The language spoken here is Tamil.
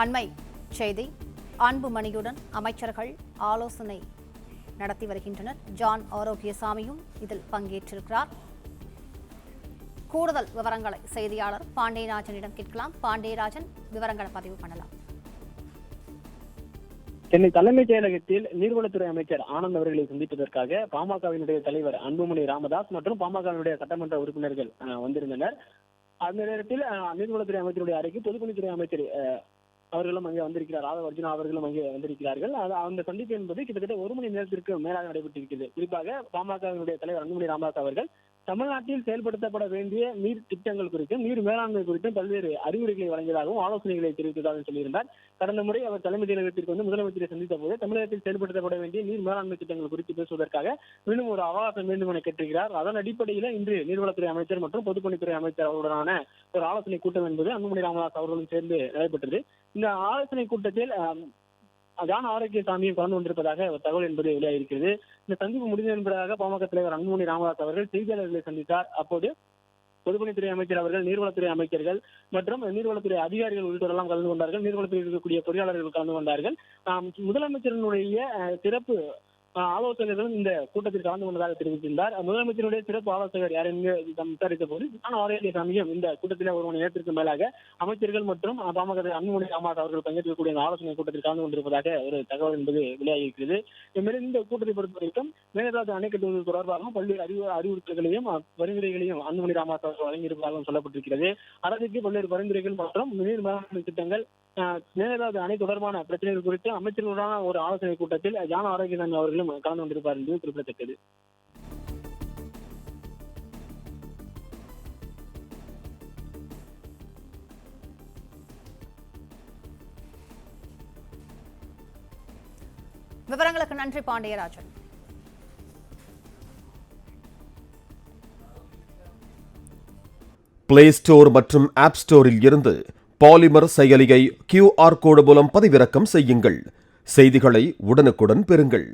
அண்மை செய்தி. அன்புமணியுடன் அமைச்சர்கள் ஆலோசனை நடத்தி வருகின்றனர். ஜான் ஆரோக்கியசாமியும் இதில் பங்கேற்றிருக்கிறார். கூடுதல் விவரங்களை செய்தியாளர் பாண்டியராஜனிடம் கேட்கலாம். பாண்டியராஜன், விவரங்களை பதிவு பண்ணலாம். சென்னை தலைமைச் செயலகத்தில் நீர்வளத்துறை அமைச்சர் ஆனந்த் அவர்களை சந்திப்பதற்காக பாமகவினுடைய தலைவர் அன்புமணி ராமதாஸ் மற்றும் பாமகவினுடைய சட்டமன்ற உறுப்பினர்கள் வந்திருந்தனர். அந்த நேரத்தில் நீர்வளத்துறை அமைச்சருடைய அறைக்கு பொதுப்பணித்துறை அமைச்சர் அவர்களும் அங்கே வந்திருக்கிறார். ராதவ அர்ஜுனா அவர்களும் அங்கே வந்திருக்கிறார்கள். அந்த சந்திப்பு என்பது கிட்டத்தட்ட 1 மணி நேரத்திற்கு மேலாக நடைபெற்றிருக்கிறது. குறிப்பாக பாமகவினுடைய தலைவர் அன்புமணி ராமதாஸ் அவர்கள் தமிழ்நாட்டில் செயல்படுத்தப்பட வேண்டிய நீர் திட்டங்கள் குறித்தும் நீர் மேலாண்மை குறித்தும் பல்வேறு அறிவுரைகளை வழங்கியதாகவும் ஆலோசனைகளை தெரிவித்ததாகவும் சொல்லியிருந்தார். கடந்த முறை அவர் தலைமைச் செயலகத்திற்கு முதலமைச்சரை சந்தித்த போது தமிழகத்தில் செயல்படுத்தப்பட வேண்டிய நீர் மேலாண்மை திட்டங்கள் குறித்து பேசுவதற்காக இன்னும் ஒரு அவகாசம் வேண்டும் என கேட்டிருக்கிறார். அதன் அடிப்படையில் இன்று நீர்வளத்துறை அமைச்சர் மற்றும் பொதுப்பணித்துறை அமைச்சர் அவர்களுடனான ஒரு ஆலோசனை கூட்டம் என்பது அன்புமணி ராமதாஸ் அவர்களும் சேர்ந்து நடைபெற்றது. இந்த ஆலோசனை கூட்டத்தில் ஜான் ஆரோக்கியசாமியும் கலந்து கொண்டிருப்பதாக ஒரு தகவல் என்பது வெளியாகிருக்கிறது. இந்த சந்திப்பு முடிந்தது என்பதாக பாமக தலைவர் அன்புமணி ராமதாஸ் அவர்கள் செய்தியாளர்களை சந்தித்தார். அப்போது பொதுப்பணித்துறை அமைச்சர் அவர்கள், நீர்வளத்துறை அமைச்சர்கள் மற்றும் நீர்வளத்துறை அதிகாரிகள் உள்ளிட்டோரெல்லாம் கலந்து கொண்டார்கள். நீர்வளத்துறை இருக்கக்கூடிய பொறியாளர்கள் கலந்து கொண்டார்கள். முதலமைச்சரினுடைய சிறப்பு ஆலோசகர்களும் இந்த கூட்டத்தில் கலந்து கொண்டதாக தெரிவித்திருந்தார். முதலமைச்சருடைய சிறப்பு ஆலோசகர் யார் என்று விசாரித்த போது ஜான் ஆரோக்கியசாமியும் இந்த கூட்டத்தில் 1 மணி நேரத்திற்கு மேலாக அமைச்சர்கள் மற்றும் பாமக அன்புமணி ராமதாஸ் அவர்கள் பங்கேற்கக்கூடிய ஆலோசனை கூட்டத்தில் கலந்து கொண்டிருப்பதாக ஒரு தகவல் என்பது வெளியாகியிருக்கிறது. மேலும் இந்த கூட்டத்தை பொறுத்தவரைக்கும் மேகதாது அணை கட்டுவது தொடர்பாகவும் பல்வேறு அறிவுறுத்தல்களையும் பரிந்துரைகளையும் அன்புமணி ராமதாஸ் அவர்கள் வழங்கியிருப்பதாகவும் சொல்லப்பட்டிருக்கிறது. அரசுக்கு பல்வேறு பரிந்துரைகள் மற்றும் நீர் மேலாண்மை திட்டங்கள், மேகதாது அணை தொடர்பான பிரச்சனைகள் குறித்து அமைச்சர்களுடான ஒரு ஆலோசனை கூட்டத்தில் ஜான் ஆரோக்கியசாமி அவர்களும் கலந்து கொண்டிருப்பார் என்பது குறிப்பிடத்தக்கது. விவரங்களுக்கு நன்றி பாண்டியராஜன். பிளே ஸ்டோர் மற்றும் ஆப் ஸ்டோரில் இருந்து பாலிமர் செயலியை QR கோடு மூலம் பதிவிறக்கம் செய்யுங்கள். செய்திகளை உடனுக்குடன் பெறுங்கள்.